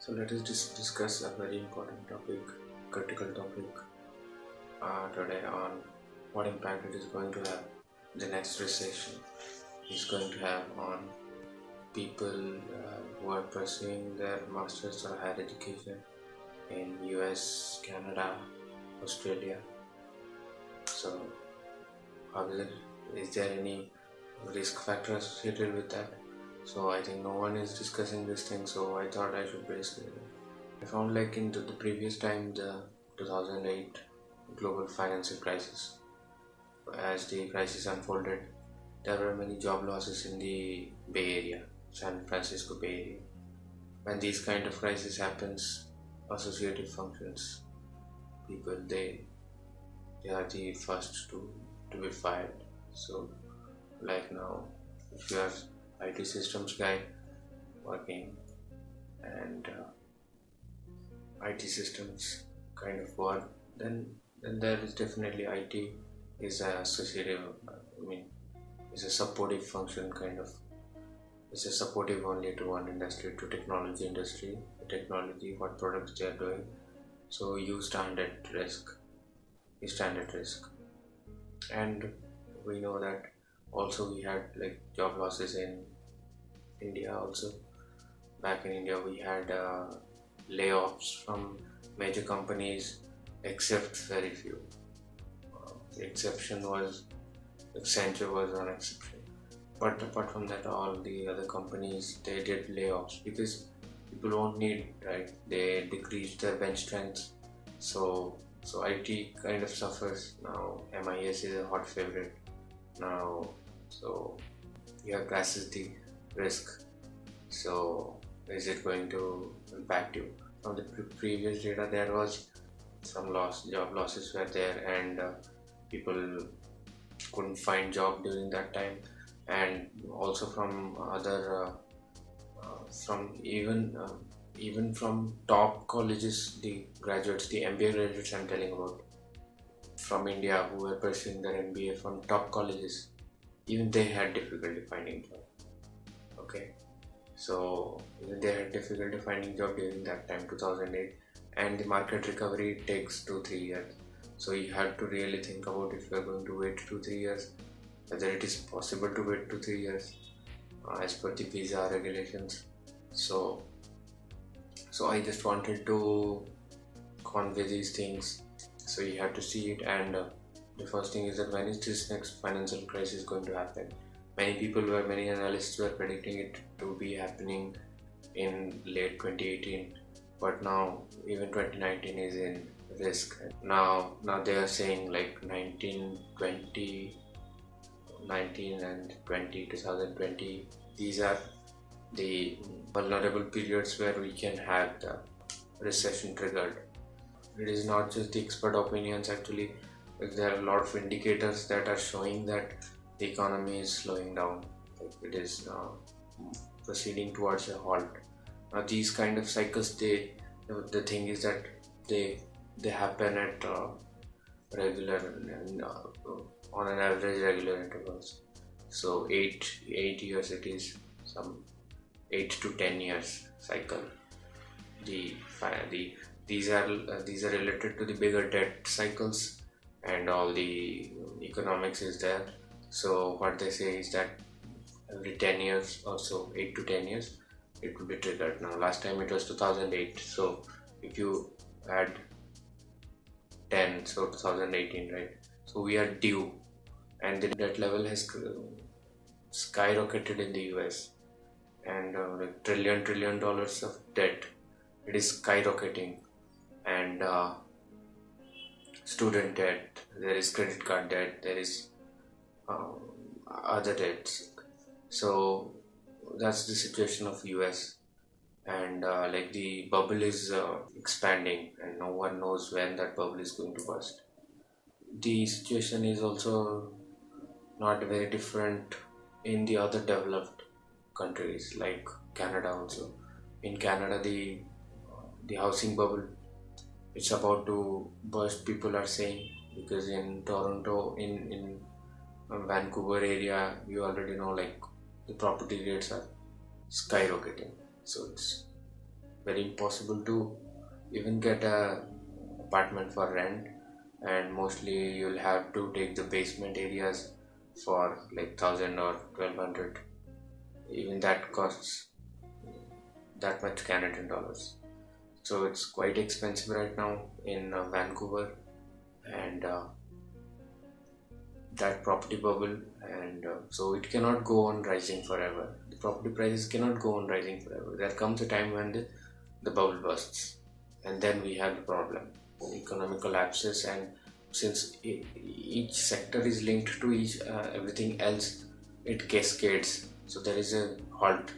So let us discuss a very important topic, critical topic today on what impact it is going to have. The next recession is going to have on people who are pursuing their masters or higher education in US, Canada, Australia. So is there any risk factor associated with that? So I think no one is discussing this thing, so I thought I should basically. I found like in the previous time, the 2008 global financial crisis, as the crisis unfolded, there were many job losses in the Bay Area, San Francisco Bay Area. When these kind of crisis happens, associative functions, people they are the first to be fired. So like now, if you are IT systems guy working and IT systems kind of work, then there is definitely IT is a associative, is a supportive function kind of. It's a supportive only to one industry, to technology industry, technology, what products they are doing. So you stand at risk. And we know that also we had like job losses in India also. Back in India we had layoffs from major companies except very few. The exception was Accenture was an exception. But apart from that, all the other companies, they did layoffs because people won't need, right? They decreased their bench strength. So IT kind of suffers. Now MIS is a hot favorite now. So you have classes the risk. So is it going to impact you? From the previous data, there was some job losses were there, and people couldn't find job during that time, and also from other from even from top colleges, the graduates, the MBA graduates I'm telling about from India who were pursuing their MBA from top colleges, even they had difficulty finding job. Okay, so even they had difficulty finding job during that time, 2008, and the market recovery takes 2-3 years. So you have to really think about if you are going to wait 2-3 years, whether it is possible to wait 2-3 years as per the visa regulations. So I just wanted to convey these things. So you have to see it, and the first thing is that when is this next financial crisis going to happen? Many analysts were predicting it to be happening in late 2018, but now even 2019 is in risk. Now they are saying like 2020, these are the vulnerable periods where we can have the recession triggered. It is not just the expert opinions, actually there are a lot of indicators that are showing that the economy is slowing down. It is proceeding towards a halt. Now these kind of cycles, the thing is that they happen at regular on an average regular intervals. So 8 years, it is some 8 to 10 years cycle. These are related to the bigger debt cycles, and all the economics is there. So what they say is that every 10 years or so, 8 to 10 years, it will be triggered. Now last time it was 2008, so if you add 10, so 2018, right? So we are due, and the debt level has skyrocketed in the US, and like trillion dollars of debt, it is skyrocketing. And student debt, there is credit card debt, there is other debts. So that's the situation of US, and like the bubble is expanding, and no one knows when that bubble is going to burst. The situation is also not very different in the other developed countries like Canada also. In Canada, the housing bubble, it's about to burst, people are saying, because in Toronto, in Vancouver area, you already know, like the property rates are skyrocketing. So very impossible to even get a apartment for rent, and mostly you'll have to take the basement areas for like 1000 or 1200. Even that costs that much Canadian dollars. So it's quite expensive right now in Vancouver, and that property bubble, and so it cannot go on rising forever. The property prices cannot go on rising forever. There comes a time when the bubble bursts, and then we have the problem, economic collapses. And since each sector is linked to each everything else, it cascades, so there is a halt.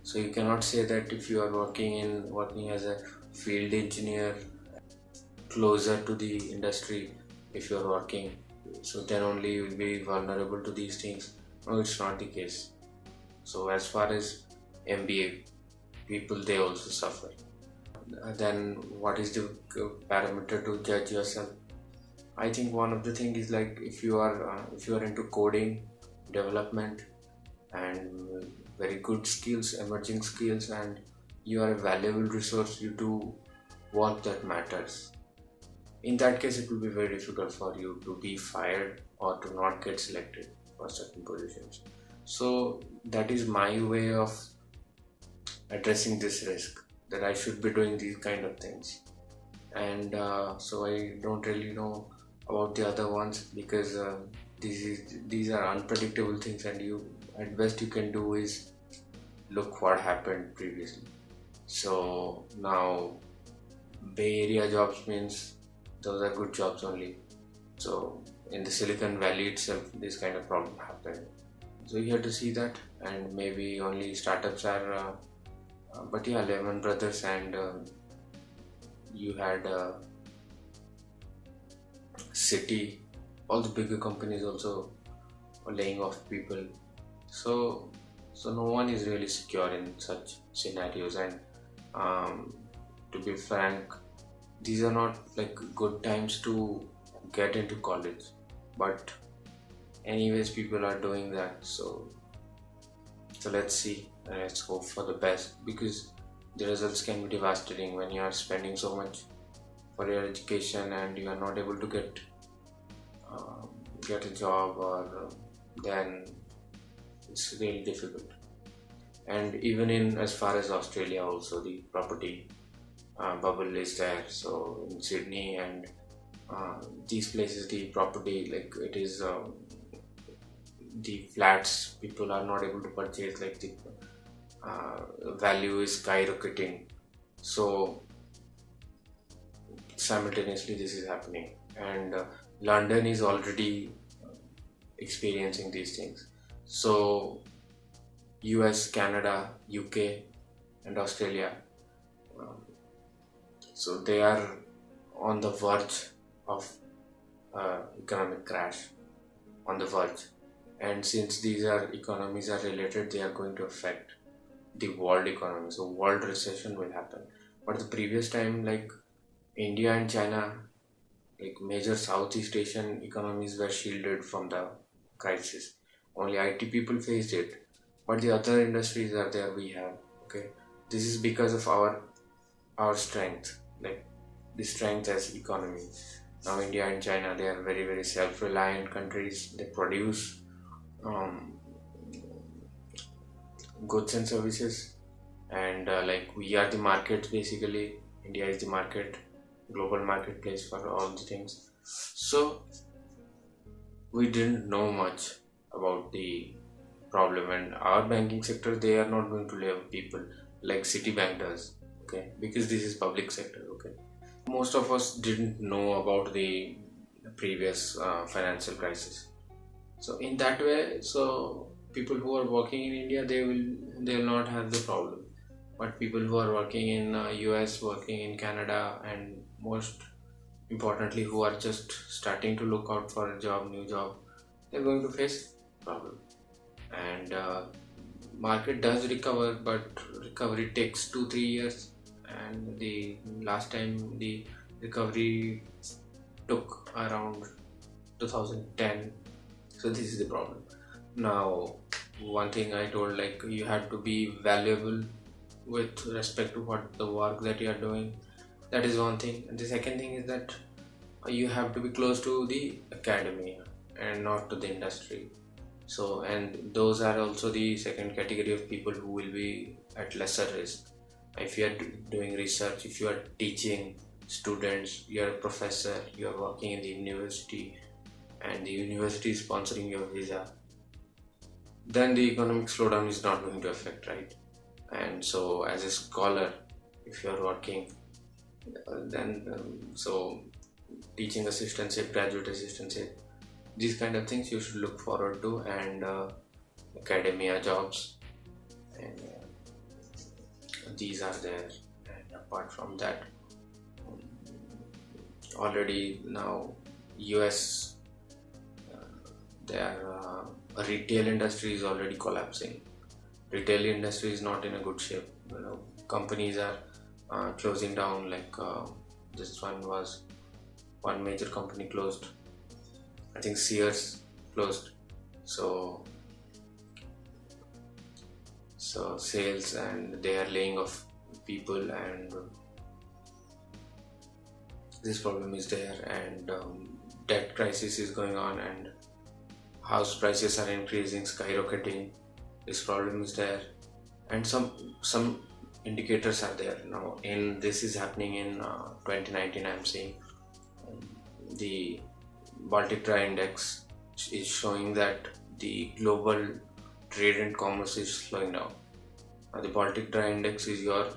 So you cannot say that if you are working as a field engineer closer to the industry, if you are working, so then only you will be vulnerable to these things. No, it's not the case. So as far as MBA people, they also suffer. Then what is the parameter to judge yourself? I think one of the thing is like if you are into coding development and very good skills, emerging skills, and you are a valuable resource, you do work that matters. In that case, it will be very difficult for you to be fired or to not get selected for certain positions. So that is my way of addressing this risk, that I should be doing these kind of things. And so I don't really know about the other ones, because these are unpredictable things, and you at best you can do is look what happened previously. So now Bay Area jobs means those are good jobs only. So in the Silicon Valley itself, this kind of problem happened. So you have to see that, and maybe only startups are. But yeah, Lehman Brothers, and you had Citi, all the bigger companies also are laying off people. So no one is really secure in such scenarios. And to be frank, these are not like good times to get into college, but anyways people are doing that. So let's see, and let's hope for the best, because the results can be devastating when you are spending so much for your education and you are not able to get a job, or then it's really difficult. And even in as far as Australia also, the property bubble is there. So in Sydney and these places, the property, like it is the flats people are not able to purchase, like the value is skyrocketing. So simultaneously this is happening, and London is already experiencing these things. So US, Canada, UK and Australia, so they are on the verge of economic crash, on the verge. And since these are economies are related, they are going to affect the world economy. So world recession will happen. But the previous time, like India and China, like major Southeast Asian economies, were shielded from the crisis. Only IT people faced it, but the other industries are there. We have, okay, this is because of our strength, like the strength as economy. Now India and China, they are very very self-reliant countries. They produce goods and services, and like we are the market basically. India is the market, global marketplace for all the things. So we didn't know much about the problem, and our banking sector, they are not going to lay off people like Citibank does, okay, because this is public sector, okay. Most of us didn't know about the previous financial crisis. So in that way, so people who are working in India, they will not have the problem. But people who are working in US, working in Canada, and most importantly who are just starting to look out for a job, new job, they're going to face problem. And market does recover, but recovery takes 2-3 years, and the last time the recovery took around 2010. So this is the problem. Now one thing I told, like you have to be valuable with respect to what the work that you are doing. That is one thing. And the second thing is that you have to be close to the academia and not to the industry. So, and those are also the second category of people who will be at lesser risk. If you are doing research, if you are teaching students, you are a professor, you are working in the university, and the university is sponsoring your visa, then the economic slowdown is not going to affect, right? And so, as a scholar, if you are working, then so teaching assistantship, graduate assistantship, these kind of things you should look forward to, and academia jobs, and these are there. And apart from that, already now US, their retail industry is already collapsing. Retail industry is not in a good shape. Companies are closing down. Like this one major company closed. I think Sears closed. So sales, and they are laying off people, and this problem is there, and debt crisis is going on, and house prices are increasing, skyrocketing. This problem is there, and some indicators are there now. In this is happening in 2019. I'm seeing the Baltic Dry Index is showing that the global trade and commerce is slowing down. The Baltic Dry Index is your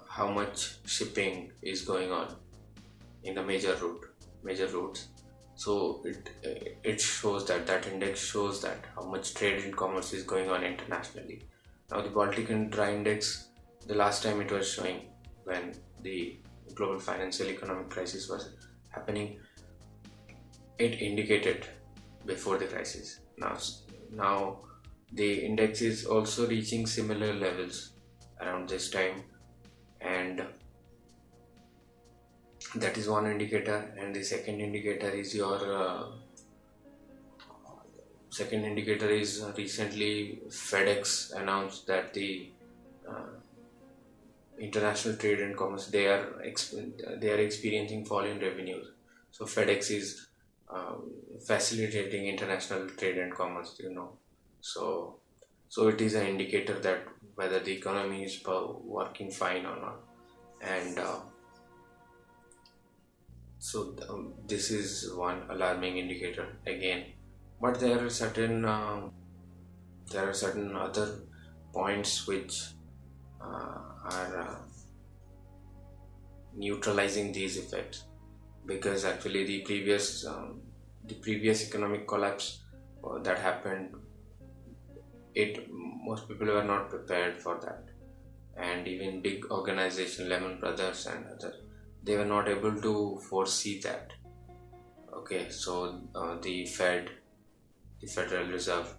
how much shipping is going on in the major routes. So it shows that index shows that how much trade and commerce is going on internationally. Now the Baltic Dry Index, the last time it was showing when the global financial economic crisis was happening, it indicated before the crisis. Now the index is also reaching similar levels around this time, and that is one indicator. And the second indicator is recently FedEx announced that the international trade and commerce, they are experiencing fall in revenues. So FedEx is facilitating international trade and commerce, so it is an indicator that whether the economy is working fine or not. And this is one alarming indicator again. But there are certain other points which are neutralizing these effects, because actually the previous economic collapse that happened, most people were not prepared for that. And even big organization, Lehman Brothers and others, they were not able to foresee that. Okay, so the Federal Reserve,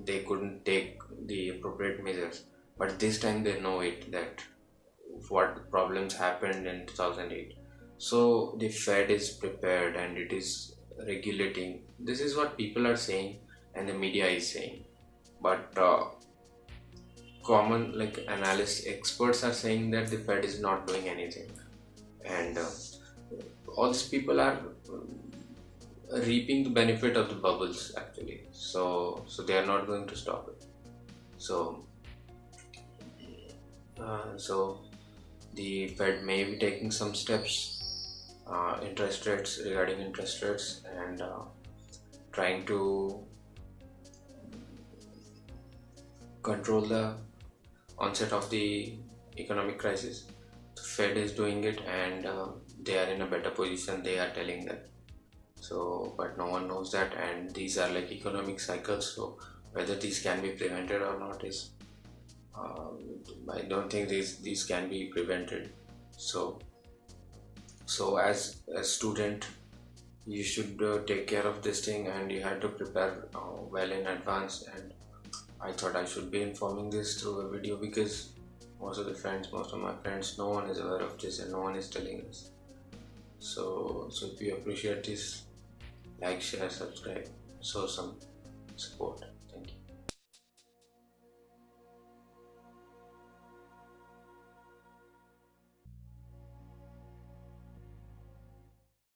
they couldn't take the appropriate measures, but this time they know it, that what problems happened in 2008. So the Fed is prepared and it is regulating. This is what people are saying and the media is saying, but common analysts, experts are saying that the Fed is not doing anything, and all these people are reaping the benefit of the bubbles actually. So they are not going to stop it. So the Fed may be taking some steps, regarding interest rates, and trying to control the onset of the economic crisis. The Fed is doing it, and they are in a better position, they are telling that. So, but no one knows that, and these are like economic cycles, so whether these can be prevented or not is I don't think these can be prevented. So as a student, you should take care of this thing, and you have to prepare well in advance. And I thought I should be informing this through a video, because most of my friends, no one is aware of this and no one is telling us. So if you appreciate this, like, share, subscribe, show some support.